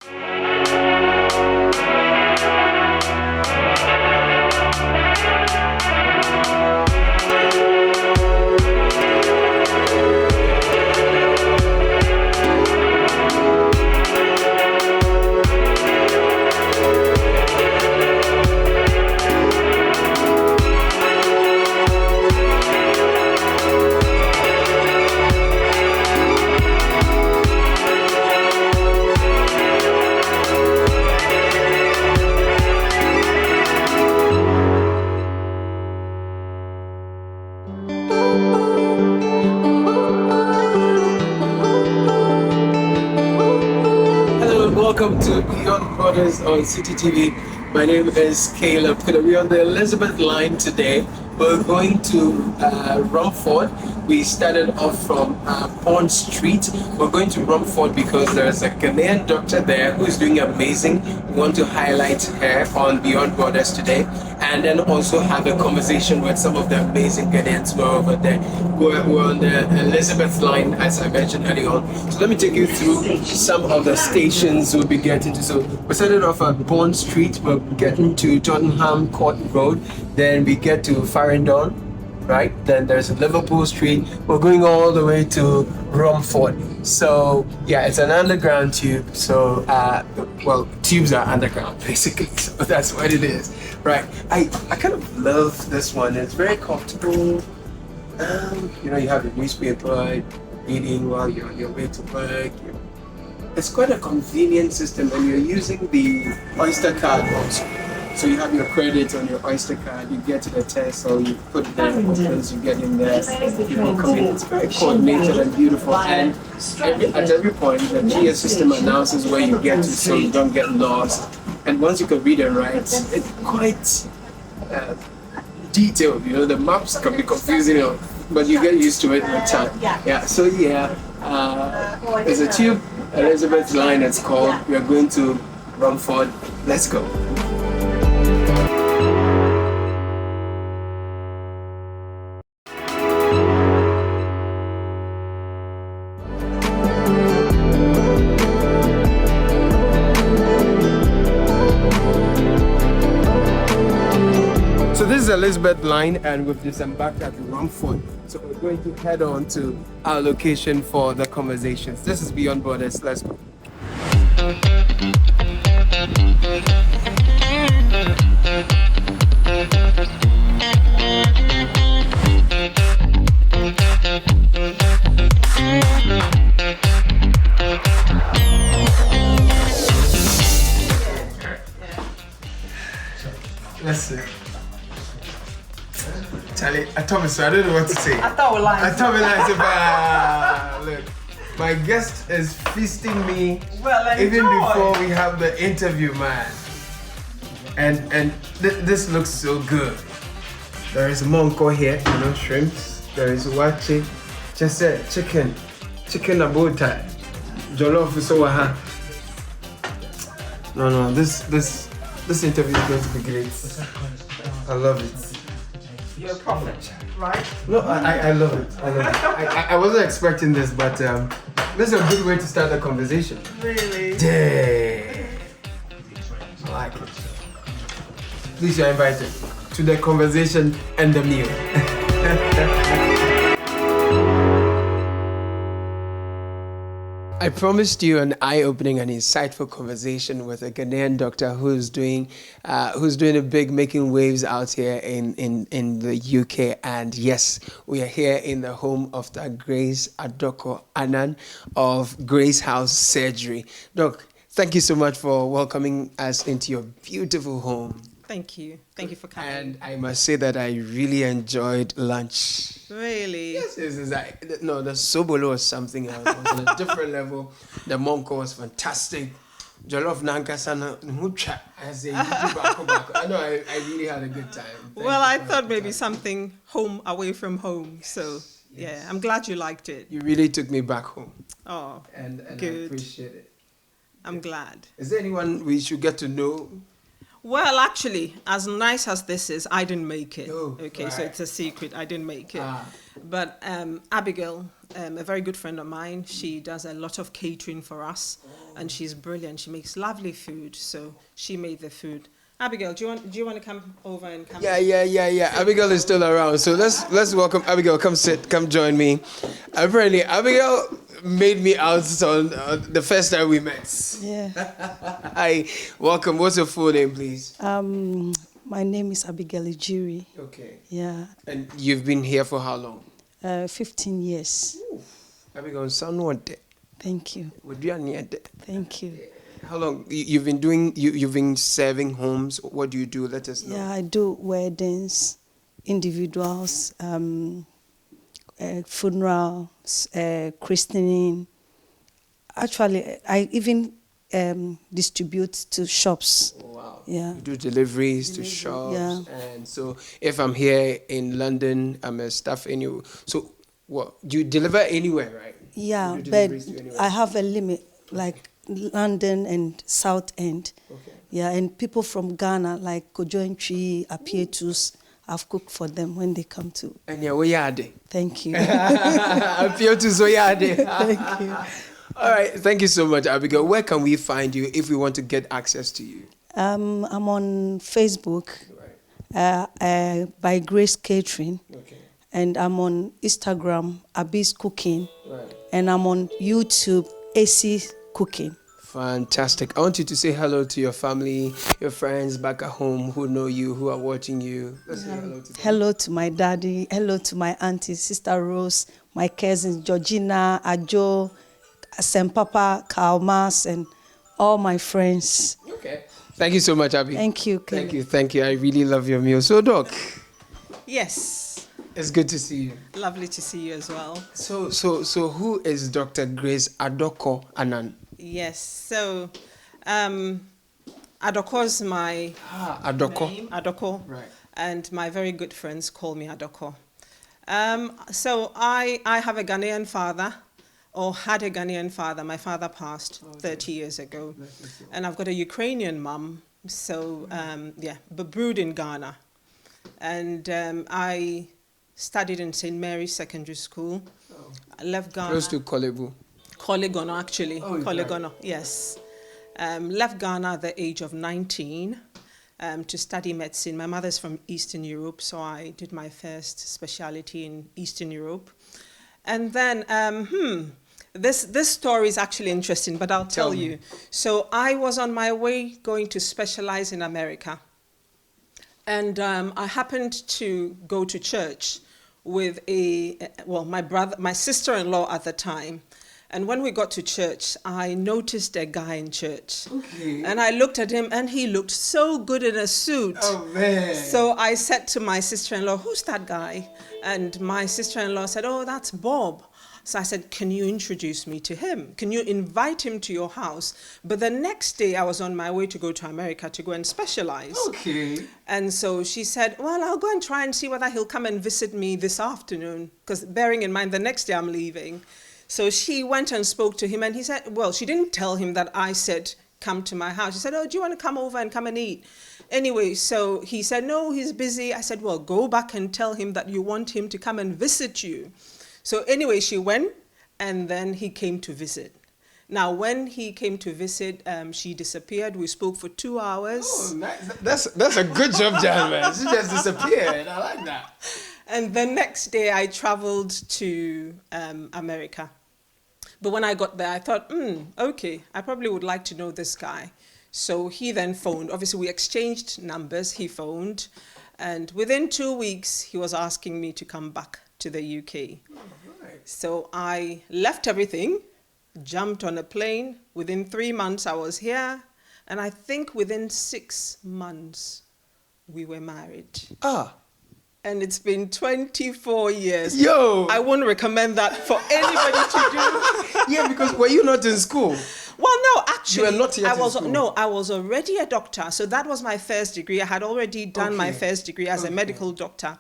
Welcome to Beyond Borders on Citi TV. My name is Caleb. We're on the Elizabeth line today. We're going to Romford. We started off from Pond Street. We're going to Romford because there's a Ghanaian doctor there who's doing amazing. We want to highlight her on Beyond Borders today, and then also have a conversation with some of the amazing Ghanaians who are over there. We're on the Elizabeth line, as I mentioned earlier on. So let me take you through some of the stations we'll be getting to. So we started off at Bond Street. We're getting to Tottenham Court Road. Then we get to Farringdon, right? Then there's Liverpool Street. We're going all the way to Romford. So yeah, it's an underground tube. So tubes are underground basically. So that's what it is, right? I kind of love this one. It's very comfortable. You have your newspaper, reading while you're on your way to work. It's quite a convenient system, and you're using the Oyster card also. So you have your credit on your Oyster card, you get to the test, so you put it there, opens, you get in there, people come in. It's very coordinated and beautiful. And at every point, the GS system announces where you get to, so you don't get lost. And once you can read and write, it's quite detailed. The maps can be confusing, but you get used to it with time. Yeah. So there's a tube, Elizabeth line. It's called. We are going to Romford. Let's go. So this is Elizabeth line, and we've disembarked at Romford. So we're going to head on to our location for the conversations. This is Beyond Borders. Let's go. Let's see. Charlie, I told me so. I don't know what to say. I thought we lied. Look, my guest is feasting me even before we have the interview, man. And this looks so good. There is monko here, shrimps. There is wachi, just chicken abota, jollof so No, this interview is going to be great. I love it. You're a prophet, right? No, I love it. I wasn't expecting this, but this is a good way to start the conversation. Really? Yeah. I like it. Please, you're invited to the conversation and the meal. I promised you an eye-opening and insightful conversation with a Ghanaian doctor who's doing a big, making waves out here in the UK. And yes, we are here in the home of the Grace Adoko Annan of Grace House Surgery. Doc, thank you so much for welcoming us into your beautiful home. Thank you. Thank you for coming. And I must say that I really enjoyed lunch. Really? Yes. No, the sobolo was something else. It was on a different level. The monko was fantastic. Jollof nankasana mucha. I know I really had a good time. I thought maybe something home away from home. Yes. So yeah, I'm glad you liked it. You really took me back home. Oh, and good. I appreciate it. I'm glad. Is there anyone we should get to know? Well, actually, as nice as this is, I didn't make it. Oh, Okay, so right. it's a secret. I didn't make it. Ah. But Abigail, a very good friend of mine, she does a lot of catering for us, and she's brilliant. She makes lovely food, so she made the food. Abigail, do you want to come over and come? Yeah. Abigail is still around, so let's welcome Abigail. Come sit, come join me. Apparently, Abigail made me out on the first time we met. Yeah. Hi, welcome. What's your full name, please? My name is Abigail Ijiri. Okay. Yeah. And you've been here for how long? 15 years. Abigail, son, what? Thank you. Would you near that? Thank you. How long you've been doing? You've been serving homes. What do you do? Let us know. Yeah, I do weddings, individuals, funerals, christening. Actually, I even distribute to shops. Oh, wow. Yeah. You do deliveries to shops. Yeah. And so if I'm here in London, I'm a staff anywhere. So what? Do you deliver anywhere, right? Yeah, You do but deliveries to anywhere? I have a limit, like London and South End. Okay. Yeah, and people from Ghana, like Kojointri, Apietus, I've cooked for them when they come to. And yeah, where are they? Thank you. I feel to so yeah. Thank you. All right, thank you so much, Abigail. Where can we find you if we want to get access to you? I'm on Facebook Right. by Grace Catering, Okay. and I'm on Instagram, Abis Cooking, Right. and I'm on YouTube, AC Cooking. Fantastic. I want you to say hello to your family, your friends back at home who know you, who are watching you. Let's say hello to them. Hello to my daddy, hello to my auntie, Sister Rose, my cousins, Georgina, Ajo, Sempapa, Kalmas, and all my friends. Okay. Thank you so much, Abby. Thank you. Thank you. I really love your meal. So, Doc, Yes. it's good to see you. Lovely to see you as well. So who is Dr. Grace Adoko Anan? Yes. So, Adoko is my Adoko. name. Adoko. Right. And my very good friends call me Adoko. So I have a Ghanaian father, or had a Ghanaian father. My father passed 30 years ago. And I've got a Ukrainian mum, so but brewed in Ghana. And I studied in St. Mary's Secondary School. I left Ghana. Close to Kolebu. Kolegono, actually. Oh, Kolegono, yes. Left Ghana at the age of 19 to study medicine. My mother's from Eastern Europe, so I did my first specialty in Eastern Europe. And then, this story is actually interesting, but I'll tell you. So I was on my way going to specialize in America. And I happened to go to church with my sister-in-law at the time. And when we got to church, I noticed a guy in church. Okay. And I looked at him, and he looked so good in a suit. Oh, man. So I said to my sister-in-law, "Who's that guy?" And my sister-in-law said, "Oh, that's Bob." So I said, "Can you introduce me to him? Can you invite him to your house?" But the next day, I was on my way to go to America to go and specialize. Okay. And so she said, "Well, I'll go and try and see whether he'll come and visit me this afternoon." Because bearing in mind, the next day I'm leaving. So she went and spoke to him, and he said, well, she didn't tell him that I said, "Come to my house." She said, "Oh, do you want to come over and come and eat?" Anyway, so he said, "No, he's busy." I said, "Well, go back and tell him that you want him to come and visit you." So anyway, she went, and then he came to visit. Now, when he came to visit, she disappeared. We spoke for 2 hours. Oh, nice. That's a good job, Jan, man. She just disappeared. I like that. And the next day, I traveled to America. But when I got there, I thought, okay, I probably would like to know this guy. So he then phoned. Obviously, we exchanged numbers. He phoned. And within 2 weeks, he was asking me to come back to the UK. Oh, right. So I left everything, jumped on a plane. Within 3 months, I was here. And I think within 6 months, we were married. And it's been 24 years. Yo! I wouldn't recommend that for anybody to do. Yeah, because were you not in school? Well, no, actually, You were not yet in school. I was already a doctor. So that was my first degree. I had already done my first degree as a medical doctor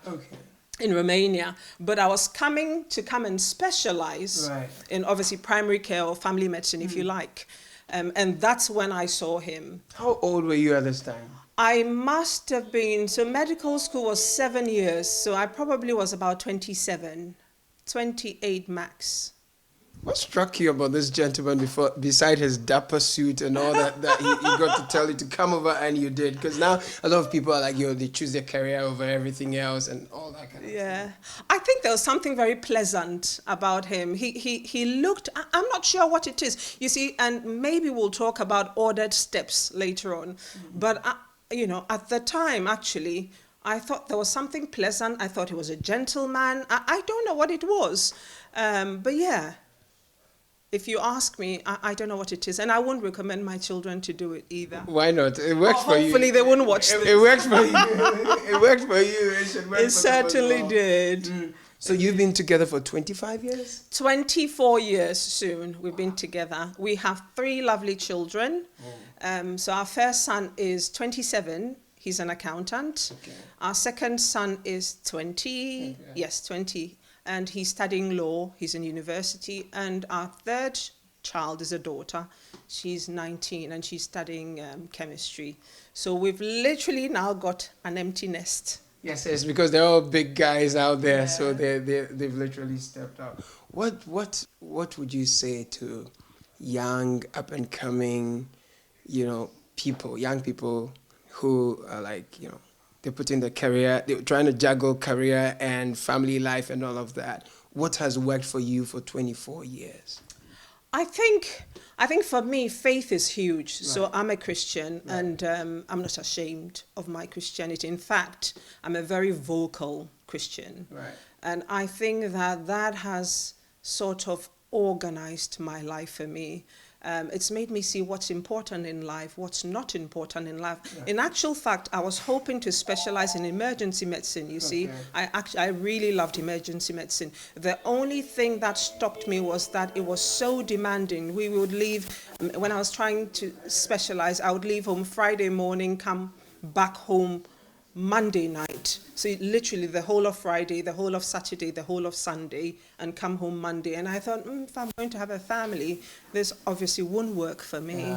in Romania. But I was coming and specialize in obviously primary care or family medicine, if you like. And that's when I saw him. How old were you at this time? I must have been, so medical school was 7 years, so I probably was about 27, 28 max. What struck you about this gentleman beside his dapper suit and all that he got to tell you to come over and you did? Because now a lot of people are like, they choose their career over everything else and all that kind of thing. I think there was something very pleasant about him. He looked, I'm not sure what it is, you see, and maybe we'll talk about ordered steps later on. Mm-hmm. But, at the time, actually, I thought there was something pleasant. I thought he was a gentleman. I don't know what it was. But yeah. If you ask me, I don't know what it is, and I wouldn't recommend my children to do it either. Why not? It works for you. Hopefully they wouldn't watch this. It works for you. It worked for you. It should work it certainly did. Mm. So you've been together for 25 years? 24 years soon we've been together. We have 3 lovely children. So our first son is 27. He's an accountant. Okay. Our second son is 20. Okay. Yes, 20. And he's studying law. He's in university. And our third child is a daughter. She's 19 and she's studying chemistry. So we've literally now got an empty nest. Yes, because they're all big guys out there. Yeah. So they've literally stepped out. What would you say to young, up and coming, young people who are like, they're putting their career, they're trying to juggle career and family life and all of that. What has worked for you for 24 years? I think for me, faith is huge. Right. So I'm a Christian, right. And I'm not ashamed of my Christianity. In fact, I'm a very vocal Christian. Right. And I think that has sort of organized my life for me. It's made me see what's important in life, what's not important in life. Yeah. In actual fact, I was hoping to specialize in emergency medicine, you see. I really loved emergency medicine. The only thing that stopped me was that it was so demanding. We would leave, when I was trying to specialize, I would leave home Friday morning, come back home Monday night. So literally the whole of Friday, the whole of Saturday, the whole of Sunday, and come home Monday. And I thought, if I'm going to have a family, this obviously won't work for me.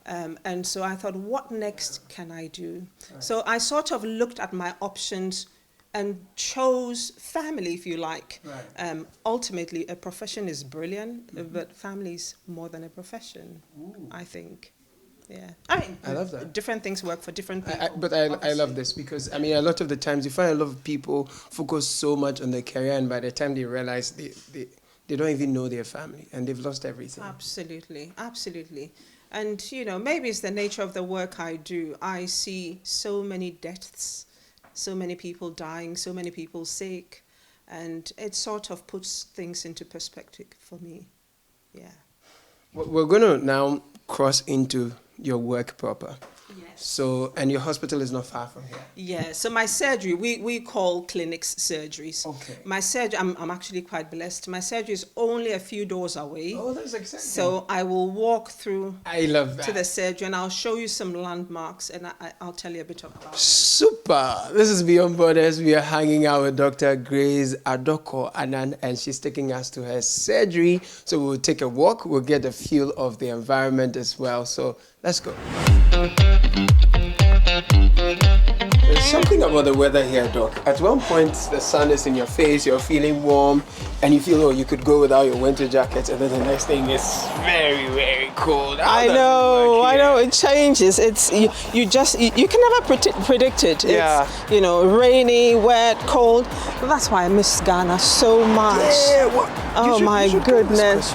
And so I thought, what next can I do? Right. So I sort of looked at my options and chose family, if you like. Right. Ultimately, a profession is brilliant, but family is more than a profession, I think. Yeah, I love that. Different things work for different people. But I love this because, a lot of the times you find a lot of people focus so much on their career and by the time they realize they don't even know their family and they've lost everything. Absolutely. And, maybe it's the nature of the work I do. I see so many deaths, so many people dying, so many people sick, and it sort of puts things into perspective for me. Yeah. We're going to now cross into your work proper. Yes. So, and your hospital is not far from here. Yeah, so my surgery, we call clinics surgeries. Okay. My surgery, I'm actually quite blessed. My surgery is only a few doors away. Oh, that's exciting. So I will walk through I love that. To the surgery and I'll show you some landmarks and I'll tell you a bit about them. Super. This is Beyond Borders. We are hanging out with Dr. Grace Adoko Anand and she's taking us to her surgery. So we'll take a walk. We'll get a feel of the environment as well. So let's go. There's something about the weather here, Doc. At one point, the sun is in your face, you're feeling warm, and you feel, you could go without your winter jacket, and then the next thing is very, very cold. I know, it changes. It's you can never predict it. Yeah. It's, rainy, wet, cold. That's why I miss Ghana so much. Yeah, oh my goodness.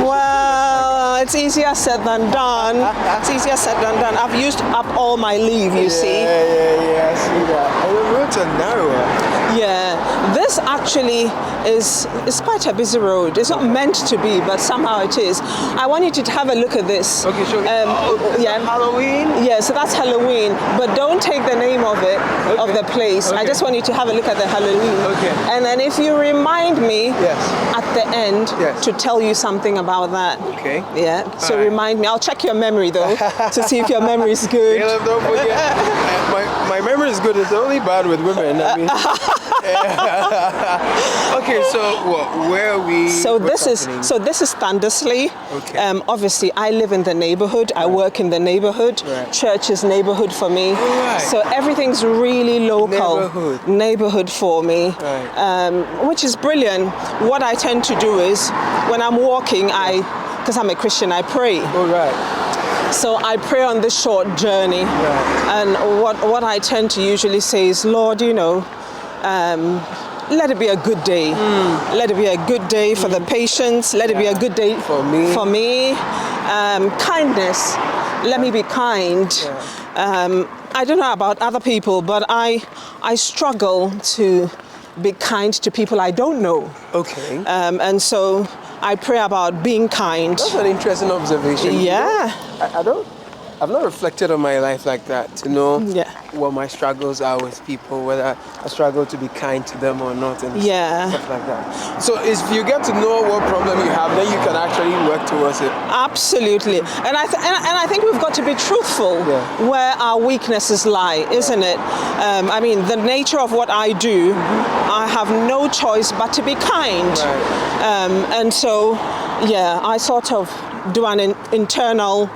Well, it's easier said than done. I've used up all my leave, you see. Yeah, I see that. And the roads are narrower. Yeah, this actually is quite a busy road. It's not meant to be, but somehow it is. I want you to have a look at this. Okay, sure. Halloween? Yeah, so that's Halloween, but don't take the name of it, of the place. Okay. I just want you to have a look at the Halloween. Okay. And then if you remind me at the end to tell you something about that. Okay. Yeah, so remind me. I'll check your memory though, to see if your memory is good. Caleb, don't forget. My memory is good. It's only bad with women. Okay, so where are we? So this is Thundersley. Okay. Obviously, I live in the neighborhood. I work in the neighborhood. Right. Church is neighborhood for me. Right. So everything's really local. Neighborhood for me, Right. which is brilliant. What I tend to do is when I'm walking, because I'm a Christian, I pray. All right. So I pray on this short journey. Right. And what I tend to usually say is, Lord, let it be a good day. Let it be a good day for the patients. Let it be a good day For me. For me. Kindness. Let me be kind. I don't know about other people, but I struggle to be kind to people I don't know. Okay. And so I pray about being kind. That's an interesting observation. Yeah. I've not reflected on my life like that to know Yeah. what my struggles are with people, whether I struggle to be kind to them or not, and Yeah. stuff like that. So if you get to know what problem you have, then you can actually work towards it. Absolutely, and I think we've got to be truthful where our weaknesses lie, isn't it? I mean, the nature of what I do, I have no choice but to be kind, and so I sort of do an internal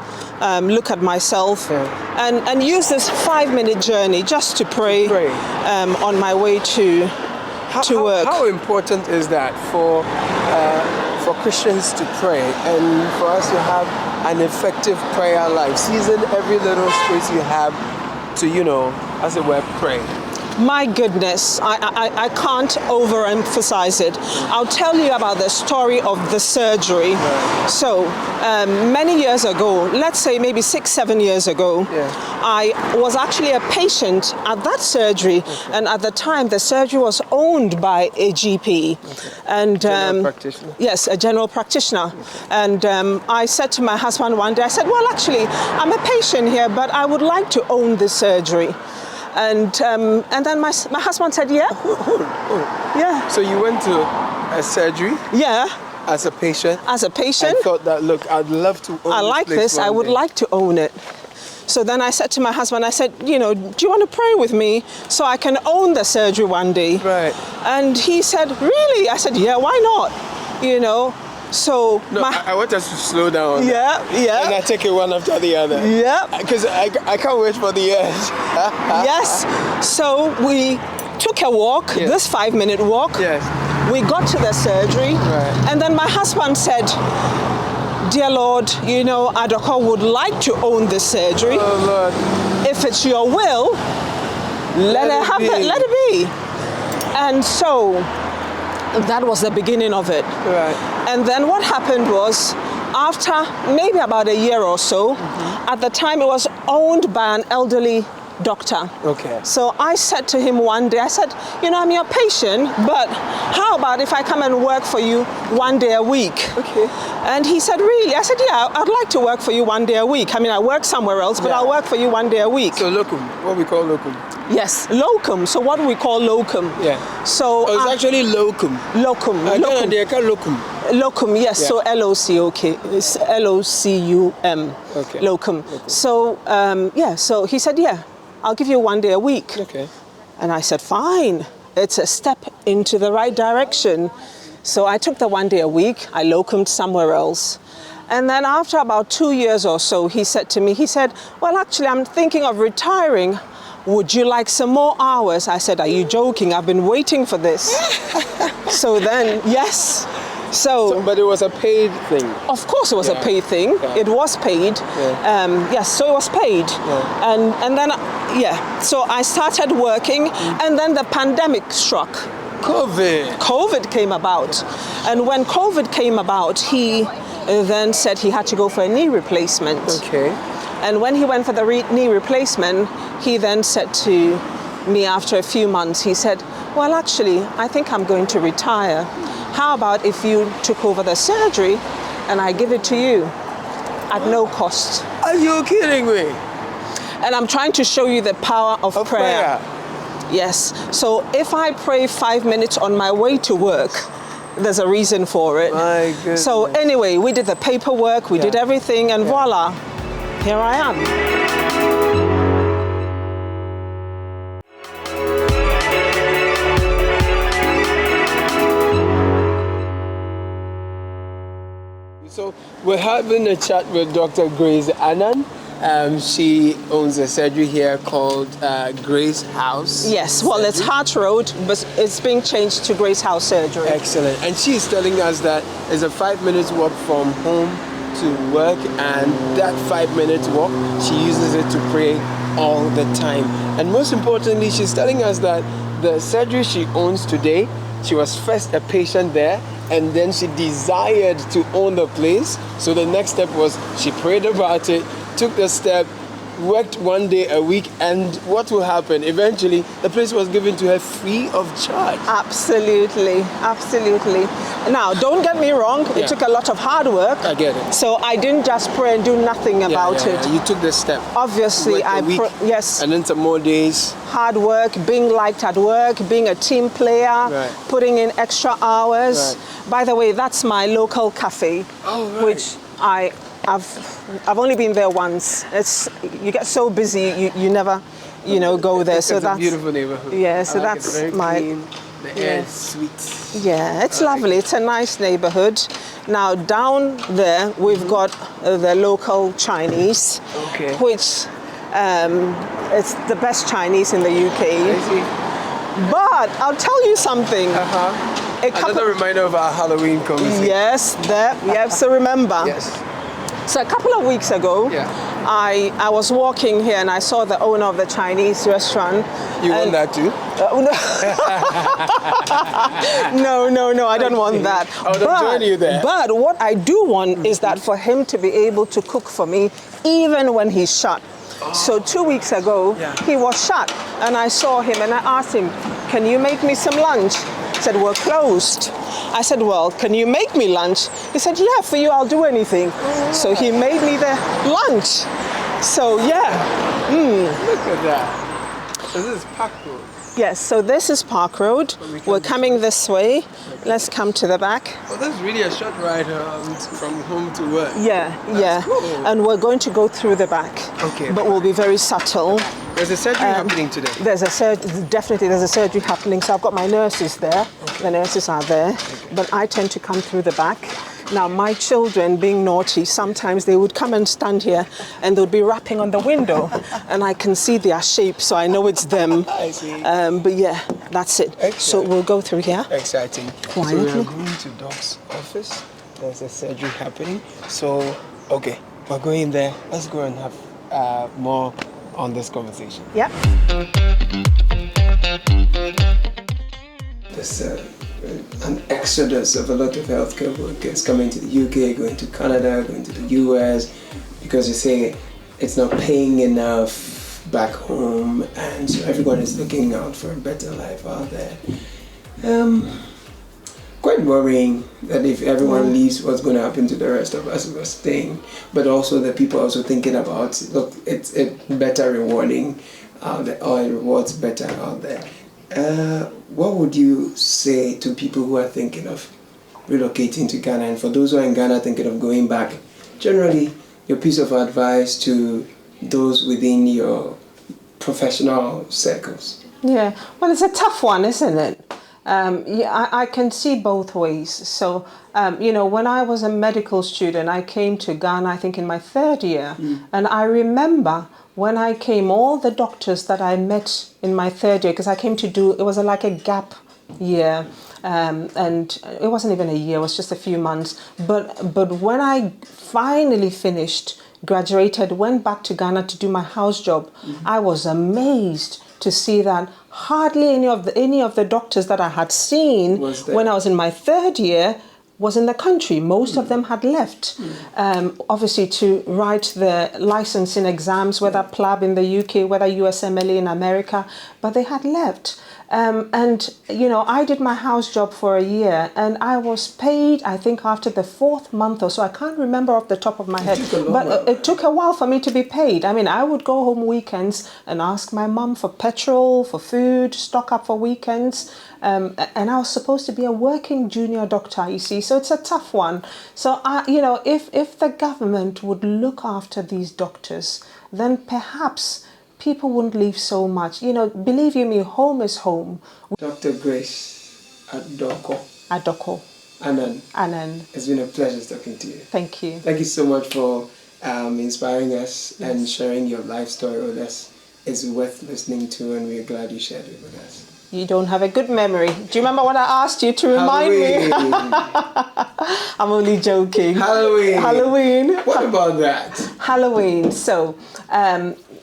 look at myself and use this 5-minute journey just to pray. On my way to work. How important is that for Christians to pray and for us to have an effective prayer life? Season every little space you have to, as it were, pray. My goodness, I can't overemphasize it. I'll tell you about the story of the surgery. So, many years ago, let's say maybe 6-7 years ago, I was actually a patient at that surgery, and at the time the surgery was owned by a GP. And General practitioner? Yes, a general practitioner. And I said to my husband one day, I said, well, actually, I'm a patient here, but I would like to own this surgery. And then my husband said, yeah. Yeah. So you went to a surgery? Yeah. As a patient? As a patient. I thought that, look, I'd love to own I like this. I would like to own it. So then I said to my husband, I said, do you want to pray with me so I can own the surgery one day? Right. And he said, really? I said, yeah, why not? So I want us to slow down. Yeah. And I take it one after the other. Yeah. Because I can't wait for the end. Yes. So we took a walk, this 5-minute walk. Yes. We got to the surgery. Right. And then my husband said, dear Lord, Adoko would like to own this surgery. Oh, Lord. If it's your will, let it be. And so that was the beginning of it. Right. And then what happened was, after maybe about a year or so, at the time it was owned by an elderly doctor. Okay. So I said to him one day, I said, I'm your patient, but how about if I come and work for you one day a week? Okay. And he said, really? I said, yeah, I'd like to work for you one day a week. I mean, I work somewhere else, but I'll work for you one day a week. So locum, what we call locum. Yes, locum. So what we call locum. Yeah. So it's actually locum. Locum. Locum. They call locum. Locum, yes. Yeah. So LOCUM. It's LOCUM. Okay. Locum. So so he said, yeah, I'll give you one day a week. Okay. And I said, fine. It's a step into the right direction. So I took the one day a week. I locumed somewhere else. And then after about 2 years or so, he said to me, well, actually, I'm thinking of retiring. Would you like some more hours? I said, are you joking? I've been waiting for this. So then, yes. But it was a paid thing. Of course it was a paid thing. Yeah. It was paid. Yeah. Yes, so it was paid. Yeah. And then, so I started working, and then the pandemic struck. COVID came about. And when COVID came about, he then said he had to go for a knee replacement. Okay. And when he went for the knee replacement, he then said to me after a few months, he said, well, actually, I think I'm going to retire. How about if you took over the surgery and I give it to you at no cost? Are you kidding me? And I'm trying to show you the power of prayer. Yes. So if I pray 5 minutes on my way to work, there's a reason for it. My goodness. So anyway, we did the paperwork, we did everything, and voila, here I am. We're having a chat with Dr. Grace Annan. She owns a surgery here called Grace House. Yes, well, it's Hart Road, but it's being changed to Grace House Surgery. Excellent. And she's telling us that it's a 5 minutes walk from home to work, and that 5 minutes walk, she uses it to pray all the time. And most importantly, she's telling us that the surgery she owns today, she was first a patient there, and then she desired to own the place. So the next step was she prayed about it, took the step, worked 1 day a week, and what will happen? Eventually, the place was given to her free of charge. Absolutely, absolutely. Now, don't get me wrong, it took a lot of hard work. I get it. So I didn't just pray and do nothing about it. You took the step. Obviously, yes. And then some more days. Hard work, being liked at work, being a team player, putting in extra hours. By the way, that's my local cafe, which I've only been there once. You get so busy, you never, go there. So that's a beautiful neighborhood. Yeah, so that's my. Clean. The air is sweet. Yeah, it's lovely. It's a nice neighborhood. Now down there we've got the local Chinese, which it's the best Chinese in the UK. I see. But I'll tell you something. Another reminder of our Halloween conversation. Yes, so remember. Yes. So a couple of weeks ago, I was walking here and I saw the owner of the Chinese restaurant. You want that too? No, I don't want that. I'll join you there. But what I do want is that for him to be able to cook for me even when he's shut. So 2 weeks ago, he was shut and I saw him and I asked him, can you make me some lunch? He said, we're closed. I said, well, can you make me lunch? He said, yeah, for you, I'll do anything. So he made me the lunch. So, yeah. Look at that. This is Park Road. Yes, so this is Park Road. We're coming this way. Let's come to the back. Oh, that's really a short ride from home to work. Yeah. Cool. And we're going to go through the back. Okay. But we'll be very subtle. There's a surgery happening today. There's a surgery happening. So I've got my nurses there. The nurses are there. But I tend to come through the back. Now, my children, being naughty, sometimes they would come and stand here and they would be rapping on the window and I can see their shape, so I know it's them. I see. But yeah, that's it. Excellent. So we'll go through here. Exciting. Quietly. So we are going to Doc's office. There's a surgery happening. So, okay, we're going there. Let's go and have more on this conversation. Yeah. There's an exodus of a lot of healthcare workers coming to the UK, going to Canada, going to the US, because they say it's not paying enough back home, and so everyone is looking out for a better life out there. Quite worrying that if everyone leaves, what's going to happen to the rest of us who are staying, but also the people also thinking about, look, it's better rewarding out there, or it rewards better out there. What would you say to people who are thinking of relocating to Ghana, and for those who are in Ghana thinking of going back? Generally, your piece of advice to those within your professional circles. Yeah, well, it's a tough one, isn't it? I can see both ways. So, when I was a medical student, I came to Ghana, I think in my third year, and I remember when I came, all the doctors that I met in my third year, because I came to it was like a gap year, and it wasn't even a year, it was just a few months. But when I finally finished, graduated, went back to Ghana to do my house job, I was amazed to see that hardly any of the doctors that I had seen when I was in my third year was in the country. Most of them had left, obviously to write the licensing exams, whether PLAB in the UK, whether USMLE in America, but they had left. And I did my house job for a year and I was paid, I think after the 4th month or so, I can't remember off the top of my head, but it took a while for me to be paid. I mean, I would go home weekends and ask my mum for petrol, for food, stock up for weekends. And I was supposed to be a working junior doctor, you see, so it's a tough one. So, if the government would look after these doctors, then perhaps people wouldn't leave so much. Believe you me, home is home. Dr. Grace Adoko. Anan. Anan. It's been a pleasure talking to you. Thank you. Thank you so much for inspiring us and sharing your life story with us. It's worth listening to, and we're glad you shared it with us. You don't have a good memory. Do you remember what I asked you to remind me? I'm only joking. Halloween. What about that? Halloween. So,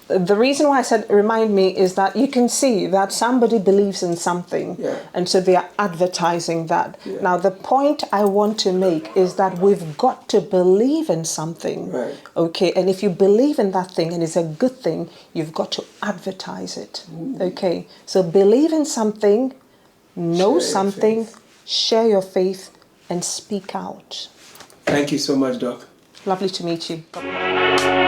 the reason why I said remind me is that you can see that somebody believes in something, and so they are advertising that. Yeah. Now, the point I want to make is that we've got to believe in something, Right. okay? And if you believe in that thing and it's a good thing, you've got to advertise it, okay? So believe in something, know something, share your faith, and speak out. Thank you so much, Doc. Lovely to meet you.